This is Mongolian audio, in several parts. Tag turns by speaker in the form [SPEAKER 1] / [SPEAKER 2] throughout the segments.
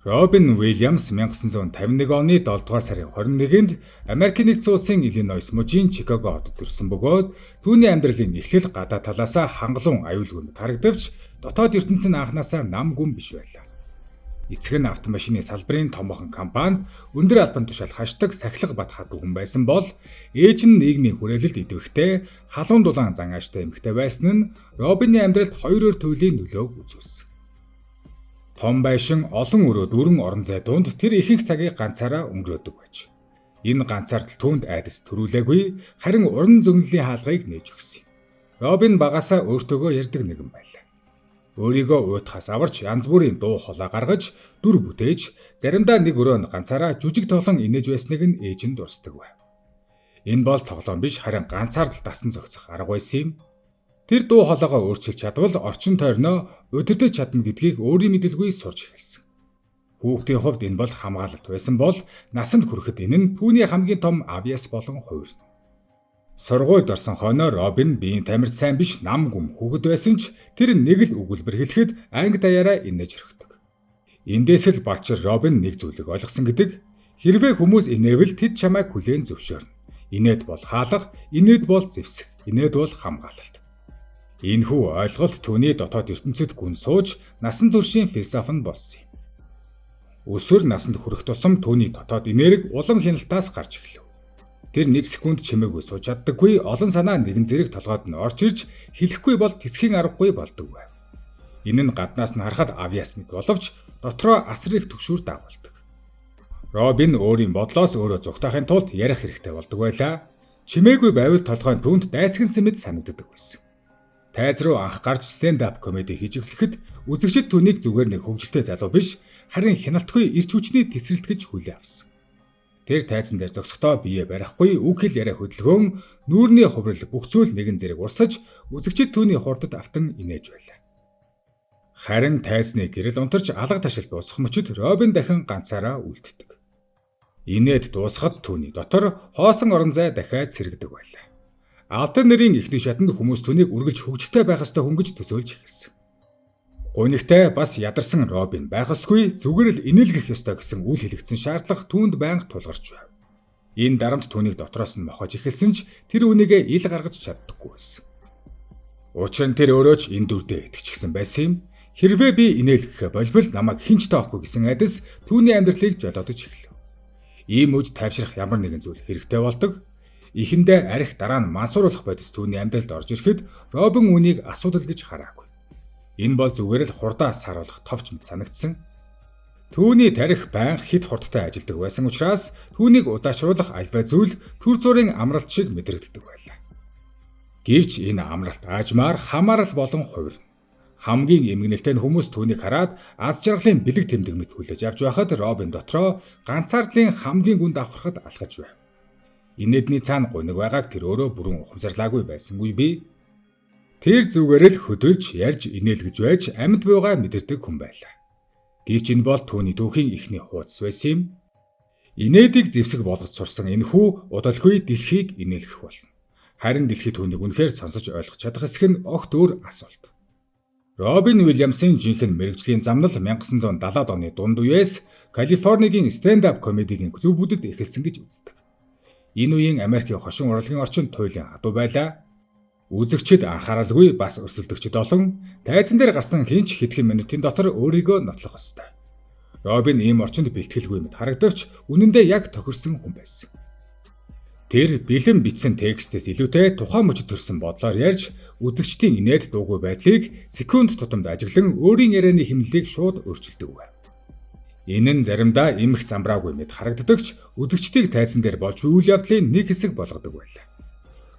[SPEAKER 1] Робин Уильямс 1951 оны 7 дугаар сарын 21-нд Америкийн нэгдсэн улсын Иллинойс мужийн Чикаго хотод төрсөн бөгөөд түүний амьдралын эхлэл гадаа талаас хангалуун аюулгүй мэт харагдавч дотоод ертөнцийн анханасаа нам гүн биш байлаа. Эцэг нь автомашины салбарын томоохон компанид өндөр албан тушаал хашдаг сахилга бат хатуу хүн байсан бол ээж нь нийгмийн хүрээлэлд идэвхтэй халуун дулаан зан ааштай эмэгтэй байсан нь Робины амьдралд хоёр өөр төрлийн нөлөөг үзүүлсэн. Том байшин олон өрөө дөрвөн орон зай дунд тэр ихэнх цагийг ганцаараа өнгөрөөдөг байж. Энэ ганцаардал түүнд айдас төрүүлээгүй, харин уран зөгнөлийн хаалгыг нээж өгсөн. Робин багасаа өөртөөгөө ярьдаг нэгэн байлаа. Өөрийгөө уйтахаас аварч янз бүрийн дуу хоолой гаргаж, дүр бүтээж, заримдаа нэг өрөөнд ганцаараа жүжиг тоглон инээж байсныг нь ээж нь дурсдаг байв. Энэ бол тоглоом биш, харин ганцаардал дасан зохицох арга байсан юм. Тэр дуу хоолойгоо өөрчилж чадвал орчин тойрноо удирдах чадна гэдгийг өөрийн мэдэлгүй сурч эхэлсэн. Хүүхдийн хувьд энэ бол хамгаалалт байсан бол насанд хүрэхэд энэ нь түүний хамгийн том авьяас болон хувирна. Сургуульд орсон хойноо Робин биеийн тамирт сайн биш нам гүм хүүхэд байсан ч тэр нэг л өгүүлбэр хэлэхэд анги даяараа инээж орхидог. Эндээс л Балчир Робин нэг зүйлийг ойлгосон гэдэг хэрвээ хүмүүс инээвэл тэд чамайг хүлээн зөвшөөрнө. Инээд бол хаалга, инээд бол зэвсэг, инээд бол хамгаалалт. Энэхүү ойлголт түүний дотоод ертөнцид гүн сууж насан туршийн философи нь болсон юм. Өсвөр насанд хүрэх тусам түүний дотоод энерги улам хяналтаас гарч эхлэв. Тэр 1 секунд чимээгүй сууж чаддаггүй олон санаа нэгэн зэрэг толгойд нь орж ирж хэлэхгүй бол тэсхийн аргагүй болдог байв. Энэ нь гаднаас нь харахад авьяас мэт боловч дотроо асар их түгшүүр дагуулдаг. Робин өөрийн бодлоос өөрөө зүгтаахын тулд ярих хэрэгтэй болдог байлаа. Чимээгүй байвал толгой нь түүнд дайсагнсан мэт санагддаг байсан. Тайз руу анх гарч стенд-ап комеди хийж эхлэхэд үзэгчид түүнийг зүгээр нэг хөвгөлтэй залуу биш, харин хяналтгүй эрч хүчний тесрэлтгэж хүлээн авсан. Тэр тайзан дээр зогсохдоо биеэ барихгүй үг хэл яриа хөдөлгөөн, нүүрний хуврал бүх зүйл нэгэн зэрэг урсаж, үзэгчид түүний хурдад автан инээж байлаа. Харин тайзны гэрэл унтарч алга ташил дуусах мөчид Робин дахин ганцаараа үлддэг. Инээд дуусахад түүний дотор хоосон орон зай дахиад сэргдэг байлаа. Алдар нэрийн эхний шатанд хүмүүс түүнийг үргэлж хөвгөлтэй байх ёстой хүн гэж төсөөлж эхэлсэн. Гунигтай бас ядарсан Робин байх ёсгүй зүгээр л инээлгэх ёстой гэсэн үл хэлэгдсэн шаардлага түүнд байнга тулгарч байв. Энэ дарамт түүнийг дотроос нь мохож эхэлсэн ч тэр үнийгээ ил гаргаж чаддаггүй байсан. Учир нь тэр өөрөө ч энэ дүрдээ итгэчихсэн байсан юм. Хэрвээ би инээлгэх болбол намайг хинч тоохгүй гэсэн айдас түүний амьдралыг жолоодож эхлэв. Ийм үж тайвшрах ямар нэгэн зүйл хэрэгтэй болдог. Ихэндээ арх дараа нь мансууруулах бодис түүний амьдралд орж ирэхэд Робин үнийг асуудал гэж хараагүй. Энэ бол зүгээр л хурдаа саруулах товч мэт санагдсан. Түүний тарих байнга хит хурдтай ажилдаг байсан учраас түүнийг удаашруулах альва зүйл төр зургийн амралт шиг мэдрэгддэг байлаа. Гэвч энэ амралт аажмаар хамаарал болон хувирна. Хамгийн эмгэнэлтэй хүмүүс түүнийг хараад аз жаргалын бэлэг тэмдэг мэт хүлээж авч байхад Робин дотроо ганцаардлын хамгийн гүнд аврахад алхаж байв. Инээдний цаана гуниг байгааг тэр өөрөө бүрэн ухамсарлаагүй байсангүй би. Тэр зүгээр л хөдөлж, ярьж, инээлгэж байж амьд буйгаа мэдэрдэг хүн байлаа. Гэвч энэ бол түүний түүхийн эхний хуудас байсан юм. Инээдийг зэвсэг болгож сурсан энэхүү удалгүй дэлхийг инээлгэх болно. Харин дэлхий түүнийг үнэхээр сонсож ойлгож чадах эсэх нь огт өөр асуулт. Робин Уильямсын жинхэнэ мэргэжлийн замнал 1970-ад оны дунд үеэс Калифорнигийн стенд-ап комедигийн клубүүдэд эхэлсэн гэж үздэг. Энэ үеийн Америкийн хошин урлагийн орчин туйлын хадуу байлаа. Үзэгчид анхааралгүй бас өрсөлдөгчд олон тайзан дээр гарсан хинч хэдхэн минутын дотор өөрийгөө нотлох ёстой. Робин ийм орчинд бэлтгэлгүй мэт харагдавч үнэндээ яг тохирсон хүн байсан. Тэр бэлэн бичсэн текстээс илүүтэй тухайн мөчөд төрсэн бодлоор ярьж үзэгчдийн инээд дуугүй байдлыг секунд тутамд ажиглан өөрийн ярианы хэмнэлийг шууд өөрчилдөг байв. Энэ нь заримдаа эмх замбраагүй мэт харагддагч үзэгчдийг тайзан дээр болж үйл явдлын нэг хэсэг болгодог байлаа.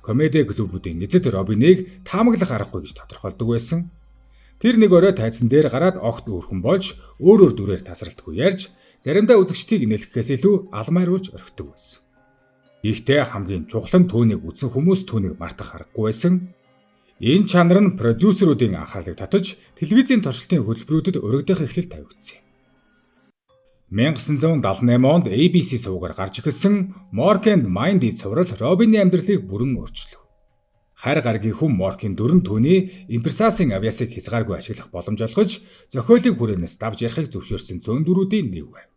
[SPEAKER 1] Комеди клубүүдийн эзэд Робиныг таамаглах аргагүй гэж тодорхойлдог байсан. Тэр нэг орой тайзан дээр гараад огт өөрхөн болж өөрөөр дүрээр тасралтгүй ярьж заримдаа үзэгчдийг инээлгэхээс илүү алмайруулж орхидог байсан. Ихтэй хамгийн чухал нь түүнийг үзсэн хүмүүс түүнийг мартах аргагүй байсан. Энэ чанар нь продюсеруудын анхаарлыг татаж телевизийн туршилтын хөтөлбөрүүдэд өргөдөх эхлэл тавигдсан. 1978 онд ABC сувгаар гарч ирсэн Mork and Mindy цуврал Робины амьдралыг бүрэн өөрчлөв. Хар гаргийн хүн Моркийн дүр нь түүний имперсасын авиасыг хязгааргүй ашиглах боломж олгож, зохиолын хүрээнээс давж ярихыг зөвшөөрсөн зөөн дүрүүдийн нэг байв.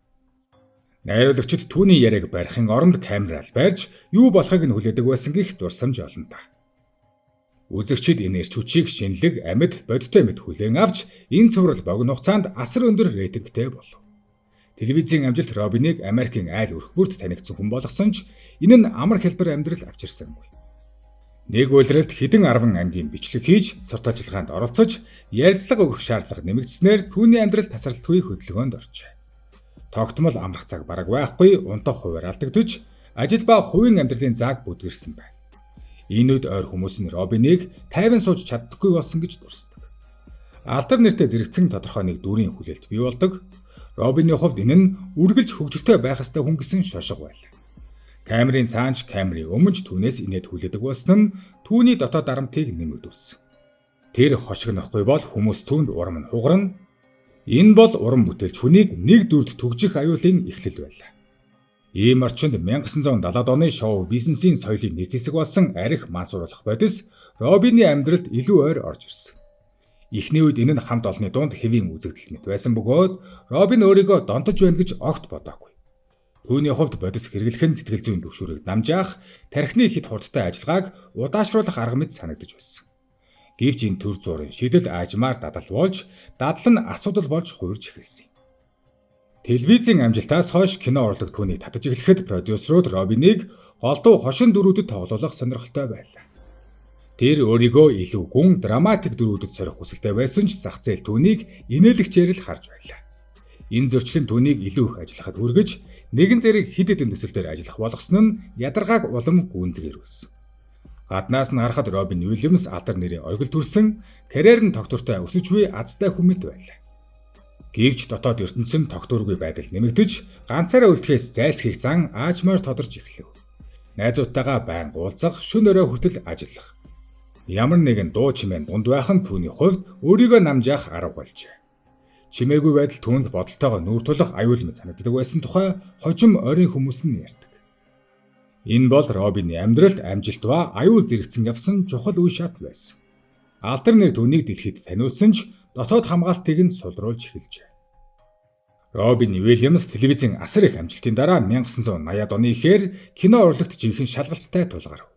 [SPEAKER 1] Найруулагчид түүний яриаг барихын оронд камераар барьж, юу болохыг нь хүлээдэг байсан гэх дурсамж олно та. Үзэгчид энэ эрч хүчийг шинэлэг, амьд, бодиттой мэд хүлээн авч, энэ цуврал богино хугацаанд асар өндөр рейтингтэй болов. Телевизийн амжилт Робиныг Америкийн айл өрх бүрт танигдсан хүн болгосон ч энэ нь амар хэлбэр амьдрал авчирсангүй. Нэг үйлрэлд хэдэн 10 ангийн бичлэг хийж, сурт ажиллагаанд оролцож, ярилцлага өгөх шаардлага нэмэгдснээр түүний амьдрал тасралтгүй хөдөлгөөнд оржээ. Тогтмол амрах цаг бараг байхгүй, унтах хуваар алдагдж, ажил ба хувийн амьдралын зааг бүдгэрсэн байна. Энэ үед ойр хүмүүс нь Робиныг тайван сууж чаддаггүй болсон гэж дурсдаг. Алдар нэртэй зэрэгцэн тодорхой нэг дүрийн хүлээлт бий болдог. Робины хувьд энэ нь үргэлж хөгжилтэй байх ёстой хүн гэсэн шошго байлаа. Камерын цаанч, камерын өмнөж түүнээс инээд хүлээдэг болсон нь түүний дотоод дарамтыг нэмэгдүүлсэн. Тэр хошигнохгүй бол хүмүүс түүнд урам нь хугарна. Энэ бол уран бүтээлч хүнийг нэг дүрд түгжих аюулын эхлэл байлаа. Ийм орчинд 1970-ад оны шоу бизнесийн соёлын нэг хэсэг болсон арх мансууруулах бодис Робины амьдралд илүү ойр орж ирсэн. Эхний үед энэ нь хамт олонны дунд хэвийн үзэгдэл мэт байсан бөгөөд Робин өөрийгөө донтож байна гэж огт бодоогүй. Түүний хувьд бодис хэрэглэх нь сэтгэл зүйн төвшөрийг дамжаах, тархины хит хурдтай ажиллагааг удаашруулах арга мэт санагдаж байсан. Гэвч энэ төр зургийн шийдэл аажмаар дадал болж, дадал нь асуудал болж хувирж эхэлсэн. Телевизийн амжилтаас хойш кино урлаг түүнийг татаж эхлэхэд продюсерууд Робиныг голдуу хошин дүрүүдэд тоглуулах сонирхолтой байлаа. Тэр өөрийгөө илүү гүн драматик дүрүүдэд сорих хүсэлтэй байсан ч зах зээл түүнийг инээлгчээр л харж байлаа. Энэ зөрчлөн түүнийг илүү их ажиллахад хүргэж, нэгэн зэрэг хэд хэдэн төсөлдөр ажиллах болгосон нь ядаргааг улам гүнзгийрүүлсэн. Гаднаас нь харахад Робин Уильямс алдар нэрийн оргил төрсөн, карьер нь тогтвортой өсөж буй азтай хүн мэт байлаа. Гэвч дотоод ертөнцийн тогтворгүй байдал нэмэгдэж, ганцаараа үлдэхээс зайлсхийх зан аажмаар тодорч эхлэв. Найзуудтайгаа байн уулзах, шөнө өрөө хүртэл ажиллах. Ямар нэгэн дуу чимээ дунд байх нь түүний хувьд өөрийгөө намжаах арга болжээ. Чимээгүй байдал түүнд бодолтойгоо нүүр тулах аюул мэт санагддаг байсан тухай хожим ойрын хүмүүс нь ярьдаг. Энэ бол Робины амьдралд амжилт ба аюул зэрэгцэн явсан чухал үе шат байсан. Алдар нэр түүнийг дэлхийд таниулсан ч дотоод хамгаалтыг нь сулруулж эхэлжээ. Робин Уильямс телевизийн асар их амжилтын дараа 1980-ад оны ихээр кино урлагт жинхэнэ шалгалттай тулгарв.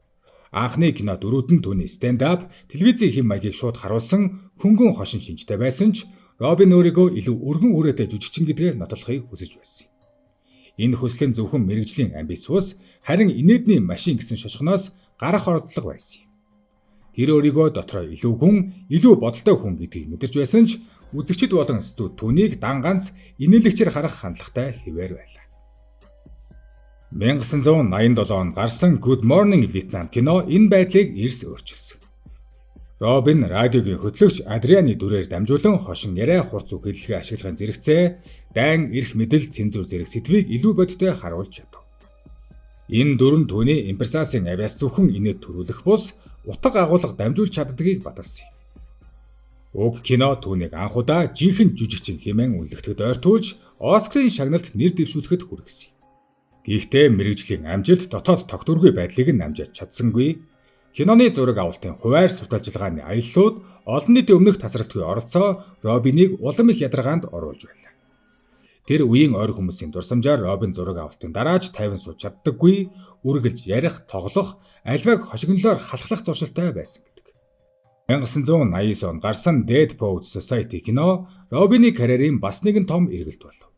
[SPEAKER 1] Анхны кино дөрүүд нь түүний стендап, телевизийн хэм маягийг шууд харуулсан хөнгөн хошин шинжтэй байсан ч Робин өөрийгөө илүү өргөн хүрээтэй жүжигчин гэдгээр нотлохыг хүсэж байсан. Энэ хүсэл нь зөвхөн мэрэгжлийн амбиц ус, харин инээдний машин гэсэн шошгоноос гарах оролдлого байсан юм. Тэр өөрийгөө дотроо илүү хүн, илүү бодолтой хүн гэдгийг мэдэрч байсан ч үзэгчид болон студ түүнийг дан ганц инээлгчээр харах хандлагатай хэвээр байлаа. 1987 онд гарсан Good Morning Vietnam кино энэ байдлыг эрс өөрчилсөн. Робин радиогийн хөтлөгч Адрианы дүрээр дамжуулан хошин яриа хурц үг хэллэгээ ашиглагын зэрэгцээ, дайн эрх мэдэл цензур зэрэг сэдвийг илүү бодиттой харуулж чадав. Энэ дүр нь түүний имперсасын авиас зөвхөн инээд төрүүлэх бус утга агуулга дамжуулж чаддгийг баталсан юм. Уг кино түүнийг анхудаа жинхэнэ жүжигчин хэмээн үнэлэгдэхэд ойртуулж Оскарын шагналд нэр дэвшүүлэхэд хүргэсэн юм. Гэхдээ мэрэгжлийн амжилт дотоод тогтворгүй байдлыг нь намжаач чадсангүй. Киноны зураг авалтын хуваар сурт ажиллагааны аяллууд олон нийтийн өмнөх тасралтгүй оролцоо Робиныг улам их ядаргаанд оруулж байлаа. Тэр үеийн ойр хүмүүсийн дурсамжаар Робин зураг авалтын дараач 50 сууж чаддаггүй, үргэлж ярих, тоглох, альваг хошигнолоор халахлах зуршилтай байсан гэдэг. 1989 онд гарсан Dead Poets Society кино Робины карьерийн бас нэгэн том эргэлт болов.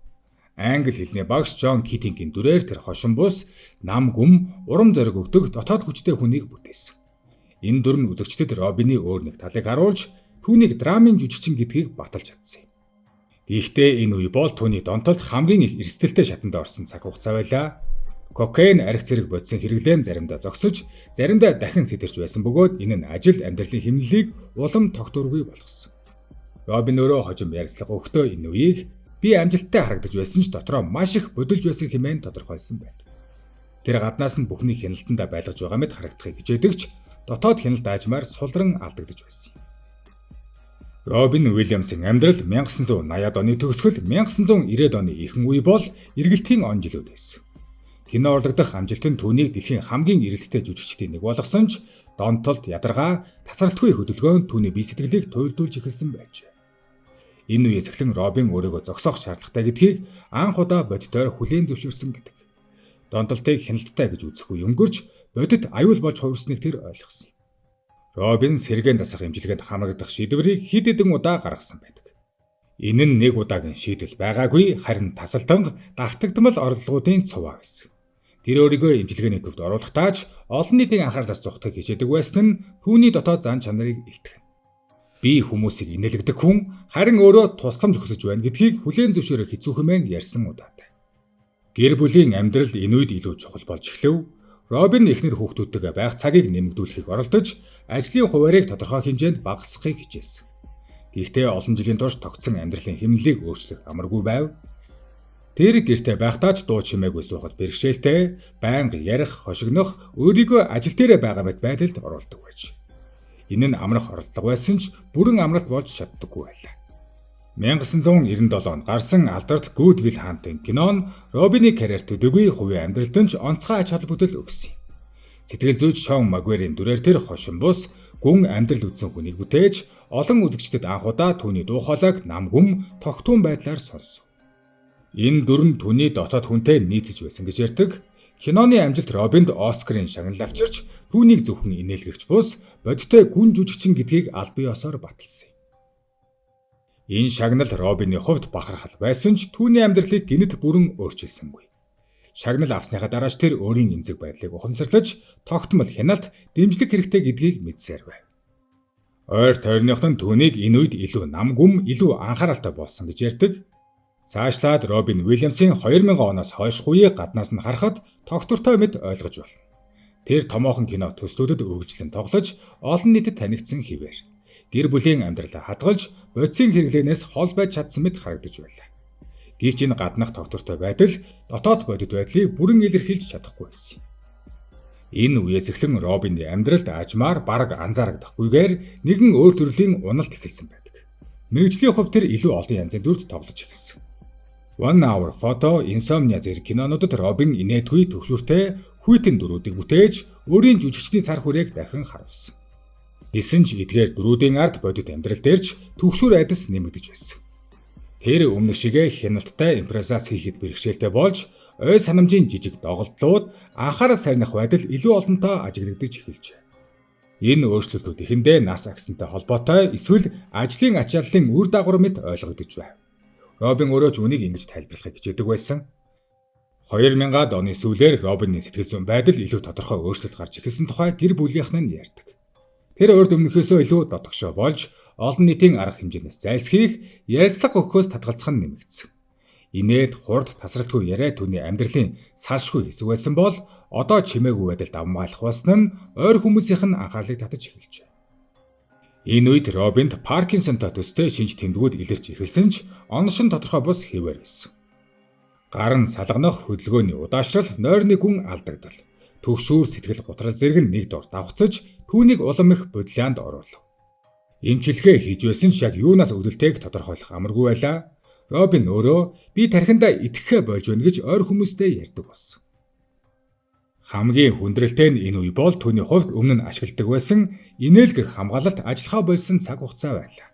[SPEAKER 1] Англи хэлний багш Джон Китингийн дүрээр тэр хошин бус, нам гүм, урам зориг өгдөг дотоод хүчтэй хүнийг бүтээсэн. Энэ дүр нь үзэгчдэд Робины өөр нэг талыг харуулж, түүнийг драмын жүжигчин гэдгийг баталж чадсан юм. Гэхдээ энэ үе бол түүний донтолд хамгийн их эрсдэлтэй шатанд орсон цаг хугацаа байлаа. Кокаин, арх зэрэг бодисын хэрэглэн заримдаа зогсож, заримдаа дахин сэтэрч байсан бөгөөд энэ нь ажил амьдралын хэмнэлийг улам тогтворгүй болгосон. Робин өөрөө хожим ярилцлага өгөхдөө энэ үеийг би амжилттай харагдаж байсан ч дотроо маш их бодолж байсан хэмээн тодорхойлсон байна. Тэр гаднаас нь бүхний хяналтандаа байлгаж байгаа мэт харагдахыг хичээдэгч дотоод хяналт аажмаар сулран алдагдаж байсан юм. Робин Уильямсын амьдрал 1980-ад оны төгсгөл 1990-ад оны ихэнх үе бол эргэлтийн он жилүүд байсан. кино урлагдах амжилт нь түүнийг дэлхийн хамгийн эрэлттэй жүжигчдийн нэг болгосон ч донтолд ядаргаа тасралтгүй хөдөлгөөн түүний бие сэтгэлийг туйлдуулж эхэлсэн байжээ. Энэ үеэс эхлэн Робин өөрийгөө зогсоох шаардлагатай гэдгийг анх удаа бодитоор хүлээн зөвшөөрсөн гэдэг. Донтолтыг хяналттай гэж үзэхгүй өнгөрч бодит аюул болж хувирсныг тэр ойлгосон юм. Робин сэргээн засах эмчилгээнд хамрагдах шийдвэрийг хэд хэдэн удаа гаргасан байдаг. Энэ нь нэг удаагийн шийдэл байгаагүй, харин тасалданг давтагдмал орлогуудын цуваа байсан. Тэр өөрийгөө эмчилгээний төвд оруулахдаа ч олон нийтийн анхаарлаас зугтахыг хичээдэг байсан нь түүний дотоод зан чанарыг илтгэн. Би хүмүүсийг инээлгдэг хүн харин өөрөө тусламж хүсэж байна гэдгийг хүлээн зөвшөөрөх хэцүү хэмээн ярьсан удаатай. Гэр бүлийн амьдрал энэ үед илүү чухал болж эхлэв. Робин эхнэр хүүхдүүдтэйгээ байх цагийг нэмэгдүүлэхийг оролдож, ажлын хуваарийг тодорхой хэмжээнд багасгахыг хичээсэн. Гэхдээ олон жилийн турш тогтсон амьдралын хэмнэлийг өөрчлөх амаргүй байв. Тэр гэртээ байхдаа ч дуу чимээгүй суухад бэрхшээлтэй, байнга ярих, хошигнох, өөрийгөө ажил дээрээ байгаа мэт байдалд оролдог байж. Энэ нь амрах оролдлого байсан ч бүрэн амралт болж чаддаггүй байлаа. 1997 онд гарсан алдарт Good Will Hunting кинон Робины карьер төдийгүй хувийн амьдралд нь ч онцгой ач холбогдол өгсөн. Сэтгэл зүйч Шон Магуэрийн дүрээр тэр хошин бус гүн амьдрал үзсэн хүнийг бүтээж олон үзэгчдэд анх удаа түүний дуу хоолойг намгүм тогтун байдлаар сонсов. Энэ дүр нь түүний дотоод хүнтэй нийцэж байсан гэж ярьдаг. Киноны амжилт Робинд Оскарын шагнал авчирч түүнийг зөвхөн инээлгэгч бус бодиттой гүн жүжигчин гэдгийг аль бие осоор баталсан. Энэ шагнал Робины хувьд бахархал байсан ч түүний амьдралыг гинэт бүрэн өөрчилсөнгүй. Шагнал авсныхаа дараач тэр өөрийн эмзэг байдлыг ухамсарлаж тогтмол хяналт дэмжлэг хэрэгтэй гэдгийг мэдсээр байв. Ойр тойрныхт нь түүнийг энэ үед илүү намгүм, илүү анхааралтай болсон гэж ярьдаг. Цаашлаад Робин Уильямсын 2000 оноос хойш хуйг гаднаас нь харахад тогтвортой мэд ойлгож байна. Тэр томоохон кино төслүүдэд үргэлжлэн тоглож, олон нийтэд танигдсан хэвээр. Гэр бүлийн амьдралаа хадгалж, бодисын хэрэглэнээс хол байж чадсан мэт харагдаж байлаа. Гэвч энэ гаднах тогтвортой байдал дотоод бодит байдлыг бүрэн илэрхийлж чадахгүй байсан. Энэ үеэс эхлэн Робины амьдралд ажмаар бараг анзаарагдахгүйгээр нэгэн өөр төрлийн уналт эхэлсэн байдаг. Мэргэжлийн хувьд тэр илүү олон янзын дүрд тоглож эхэлсэн. One Hour Photo, Insomnia зэрэг кинонуудад Робин инээдгүй төвшөртэй хүйтэн дүрүүдийг бүтээж өөрийн жүжигчдийн сар хүрээг дахин харуулсан. Эсэн ч эдгээр дүрүүдийн ард бодит амьдрал дээрч төвшөр айдас нэмэгдэж байсан. Тэр өмнөх шигээ хяналттай импровизац хийхэд бэрхшээлтэй болж, ой санамжийн жижиг доголдлууд анхаарал сарних байдал илүү олонтоо ажиглагдаж эхэлжээ. Энэ өөрчлөлтүүд эхэндээ нас агсантай холбоотой эсвэл ажлын ачааллын үр дагавар мэт ойлгогдож байв. Робин өөрөө ч үнийг ингэж тайлбарлахыг хичээдэг байсан. 2000-аад оны сүүлээр Робины сэтгэл зүйн байдал илүү тодорхой өөрчлөлт гарч ирсэн тухай гэр бүлийнх нь ярьдаг. Тэр урд өмнөхөөсөө илүү дотгошоо болж, олон нийтийн арга хэмжээнээс зайлсхийх, ярилцлага өгөхөөс татгалзах нь нэмэгдсэн. Инээд хурд тасралтгүй яриа түүний амьдралын салшгүй хэсэг байсан бол одоо чимээгүй байдалд амгаалах болсон нь ойр хүмүүсийнх нь анхаарлыг татаж эхэлжээ. Энэ үед Робинд Паркинсонтой төстэй шинж тэмдгүүд илэрч эхэлсэн ч оношин тодорхой бус хэвээр байсан. Гарын салганах, хөдөлгөөний удаашрал, нойрны гүн алдагдал, төгшүүр сэтгэл гутрал зэрэг нэг дор давхцаж түүнийг улам их бодлоонд оруулав. Эмчилгээ хийж байсан ч яг юунаас өвдөлтэйг тодорхойлох амаргүй байлаа. Робин өөрөө би тархиндаа итгэхэ болж байна гэж ойр хүмүүстэй ярьдаг болсон. Хамгийн хүндрэлтэй нь энэ үе бол түүний хувьд өмнө нь ашигладаг байсан инээлгэх хамгаалалт ажиллахаа болсон цаг хугацаа байлаа.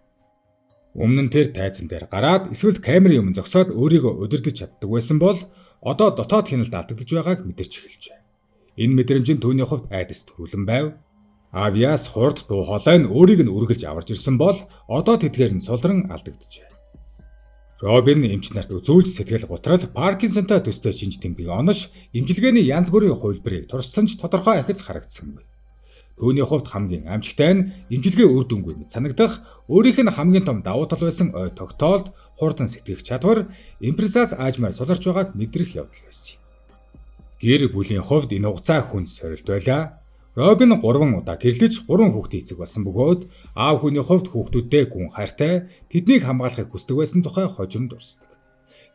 [SPEAKER 1] Өмнө нь тэр тайзан дээр гараад эсвэл камерын өмнө зогсоод өөрийгөө удирдах чаддаг байсан бол одоо дотоод хяналт алдагдж байгааг мэдэрч эхэлжээ. Энэ мэдрэмж нь түүний хувьд айдас төрүүлэн байв. Авиас хурд дуу хоолой нь өөрийг нь үргэлж аварж ирсэн бол одоо тэдгээр нь сулран алдагджээ. Робин эмч нарт үзүүлж сэтгэл гутрал Паркинсонтой төстэй шинж тэмдэг онош эмчилгээний янз бүрийн хувилбарыг туршсан ч тодорхой ахиц харагдсангүй. Түүний хувьд хамгийн амжигтай нь эмчилгээ үр дүнгүй мэт санагдах, өөрийнх нь хамгийн том давуу тал байсан ой тогтоолд хурдан сэтгэх чадвар, импровизац аажмаар суларч байгааг мэдрэх явдал байсан. Гэр бүлийн хувьд энэ хугацаа хүнд сорилт байлаа. Робин 3 удаа гэрлэж 3 хүүхдээ эцэг болсон бөгөөд аав хүний хувьд хүүхдүүддээ гүн хайртай, тэднийг хамгаалахыг хүсдэг байсан тухай хожим дурсдаг.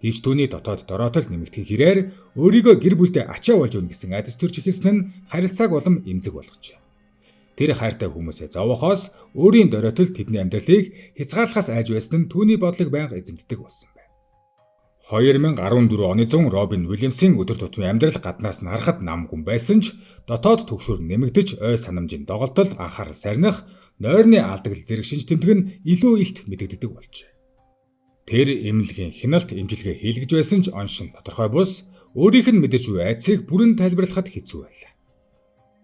[SPEAKER 1] Гэвч түүний дотоод дороотол нэмэгдэх хэрээр өөрийгөө гэр бүлдээ ачаа болж өгнө гэсэн айдас төрж эхэлсэн нь харилцааг улам эмзэг болгожээ. Тэр хайртай хүмүүсээ зовоохоос өөрийн дороотол тэдний амьдралыг хязгаарлахаас айж байсан нь түүний бодлыг байнга эзэмддэг болсон байна. 2014 оны 100 Робин Уильямсын өдөр тутмын амьдрал гаднаас нь харахад нам гүн байсан ч дотоод түгшүүр нэмэгдэж ой санамжийн доголдол анхаарал сарних нойрны алдагл зэрэг шинж тэмдэг нь илүү илт мэдэгддэг болжээ. Тэр эмнэлгийн хяналт эмчилгээ хийлгэж байсан ч оншин тодорхой бус өөрийнх нь мэдэж буй айдсыг бүрэн тайлбарлахад хэцүү байлаа.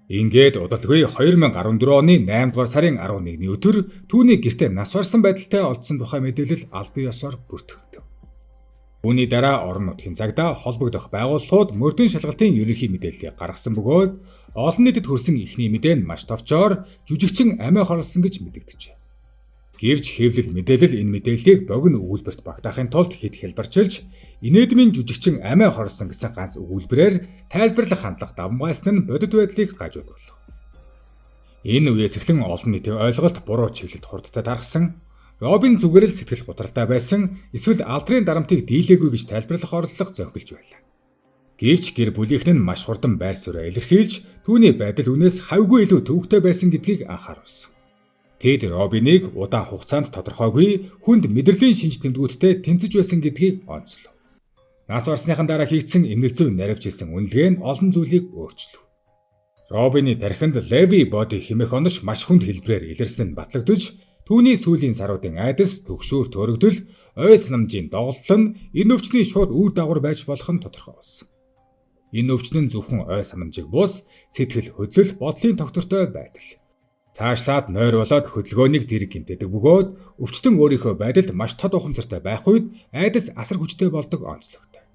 [SPEAKER 1] Ингээд удалгүй 2014 оны 8 дугаар сарын 11-ний өдөр түүний гэртээ нас барсан байдалтай олдсон тухай мэдээлэл аль бие ёсоор бүртгэгдэв. Үүний дараа орон нутгийн цагдаа холбогдох байгууллагууд мөрдөн шалгалтын ерөнхий мэдээллийг гаргасан бөгөөд олон нийтэд хүрсэн ихний мэдээ нь маш товчоор жүжигчин амиа хорлсон гэж мэдэгдэжээ. Гэвч хэвлэл мэдээлэл энэ мэдээллийг богино өгүүлбэрт багтаахын тулд хэд хэлбарчилж инэдмийн жүжигчин амиа хорлсон гэсэн ганц өгүүлбэрээр тайлбарлах хандлага давмгайсан нь бодит байдлыг гажууд болов. Энэ үеэс эхлэн олон нийтийн ойлголт буруу чиглэлд хурдтай даргасан. Робин зүгээр л сэтгэл готролтой байсан эсвэл алдрын дарамтыг дийлээгүй гэж тайлбарлах орлого зохилж байлаа. Гэвч гэр бүлийнхэн нь маш хурдан байр суурь илэрхийлж түүний байдал үнээс хавьгүй илүү төвөгтэй байсан гэдгийг анхааруулсан. Тэд Робиныг удаан хугацаанд тодорхойгүй хүнд мэдрэлийн шинж тэмдгүүдтэй тэнцэж байсан гэдгийг онцлов. Нас барсныхан дараа хийгдсэн эмнэлэг зүй наривчилсан үнэлгээ нь олон зүйлийг өөрчлөв. Робины тархинд Lewy body хэмээх онош маш хүнд хэлбэрээр илэрсэн нь батлагдж түүний сүүлийн саруудын айдас төгшүүр төрөгдөл ой санамжийн доголдол нь энэ өвчний шууд үр дагавар байж болох нь тодорхой болсон. Энэ өвчин нь зөвхөн ой санамжийг бус сэтгэл хөдлөл бодлын тогтвортой байдал. Цаашлаад нойр болоод хөдөлгөөнийг зэрэг гинтдэг бөгөөд өвчтөн өөрийнхөө байдалд маш тод ухамсартай байх үед айдас асар хүчтэй болдог онцлогтой.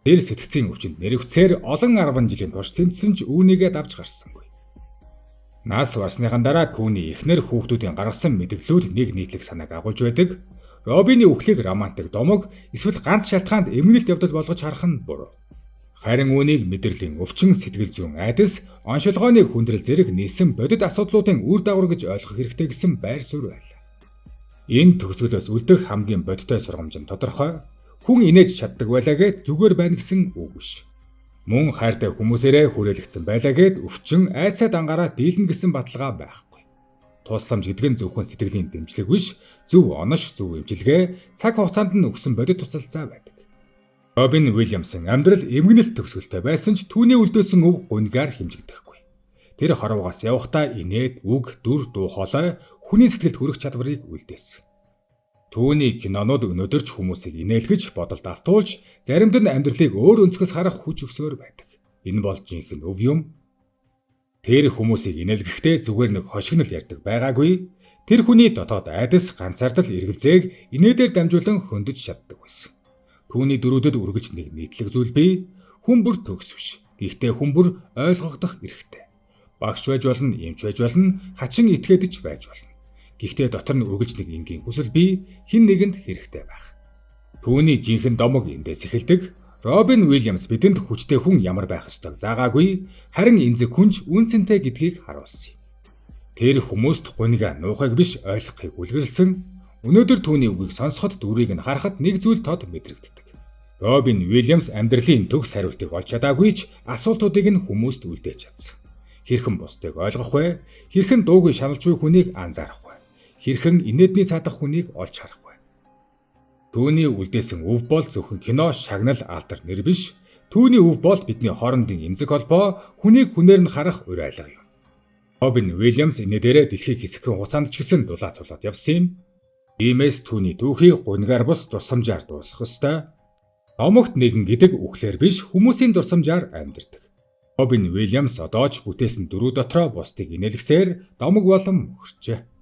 [SPEAKER 1] Тэр сэтгцийн өвчнөд нэрвцээр олон 10 жилийн турш тэмцсэн ч үүнийгээ давж гарсангүй. Нас барсныхан дараа түүний эхнэр хүүхдүүдийн гаргасан мэдээллүүд нэг нийтлэг санааг агуулж байдаг. Робины үхлийг романтик домог эсвэл ганц шалтгаанд эмгэнэлт явдал болгож харах нь буруу. Харин үүнийг мэдрэлийн өвчин сэтгэл зүйн айдас, оншилгооны хүндрэл зэрэг нийсэн бодит асуудлуудын үр дагавар гэж ойлгох хэрэгтэй гэсэн байр суурь байлаа. Энэ төгсгөлөөс үлдэх хамгийн бодиттой сургамж нь тодорхой. Хүн инээж чаддаг байлаа гэд зүгээр байна гэсэн үг биш. Мөн хайртай хүмүүсээрээ хүрээлэгдсэн байлаа гэд өвчин айцаа дангаараа дийлнэ гэсэн баталгаа байхгүй. Тусламж гэдэг нь зөвхөн сэтгэлийн дэмжлэг биш, зөв онош, зөв эмчилгээ, цаг хугацаанд нь өгсөн бодит тусалцаа байдаг. Робин Уильямсын амьдрал эмгэнэлт төгсгөлтэй байсан ч түүний үлдээсэн өв гунгаар хэмжигдэхгүй. Тэр хорвоогоос явахдаа инээд, үг, дүр, дуу хоолой хүний сэтгэлд хүрэх чадварыг үлдээсэн. Түүний кинонууд өнөөдөр ч хүмүүсийг инээлгэж, бодолд автуулж, заримд нь амьдралыг өөр өнцгөөс харах хүч өгсөөр байдаг. Энэ бол жинхэнэ өв юм. Тэр хүмүүсийг инээлгэхдээ зүгээр нэг хошигнол ярьдаг байгаагүй. Тэр хүний дотоод айдас ганцаардал эргэлзээг инээдээр дамжуулан хөндөж чаддаг байсан. Түүний дөрүүдэд үргэлж нэг нийтлэг зүйл бий. Хүн бүр төгс биш. Гэхдээ хүн бүр ойлгогдох эрхтэй. Багш байж болно, эмч байж болно, хачин итгэдэж байж болно. Гэхдээ дотор нь үргэлж нэг энгийн хүсэл бий, хэн нэгэнд хэрэгтэй байх. Түүний жинхэнэ домог эндээс эхэлдэг. Робин Уильямс бидэнд хүчтэй хүн ямар байх ёстойг заагаагүй, харин эмзэг хүнч үнцэнтэй гэдгийг харуулсан юм. Тэр хүмүүст гунига нуухайг биш ойлгохыг үлгэрлсэн. Өнөөдөр түүний үгийг сонсоход дүрийг нь харахад нэг зүйл тод мэдрэгддэг. Робин Уильямс амьдралын төгс хариултыг олж чадаагүй ч асуултуудыг нь хүмүүст үлдээж чадсан. Хэрхэн бусдыг ойлгох вэ? Хэрхэн дуугүй шаналж буй хүнийг анзаарах вэ? Хэрхэн инээдний цаадах хүнийг олж харах вэ? Түүний үлдээсэн өв бол зөвхөн кино, шагнал, алдар нэр биш. Түүний өв бол бидний хоорондын эмзэг холбоо, хүнийг хүнээр нь харах ур айлга юм. Робин Уильямс энэ дээрээ дэлхийг хэсэгхэн хугацаанд ч гэсэн дулаа цулаад явсан юм. Иймээс түүний түүхийг гунгаар бус дурсамжаар дуусгах ёстой. Домогт нэгэн гэдэг үхлээр биш, хүмүүсийн дурсамжаар амьдардаг. Робин Уильямс одоо ч бүтээсэн дөрүү дотроо бусдыг инээлгсээр домог болон мөхөрчээ.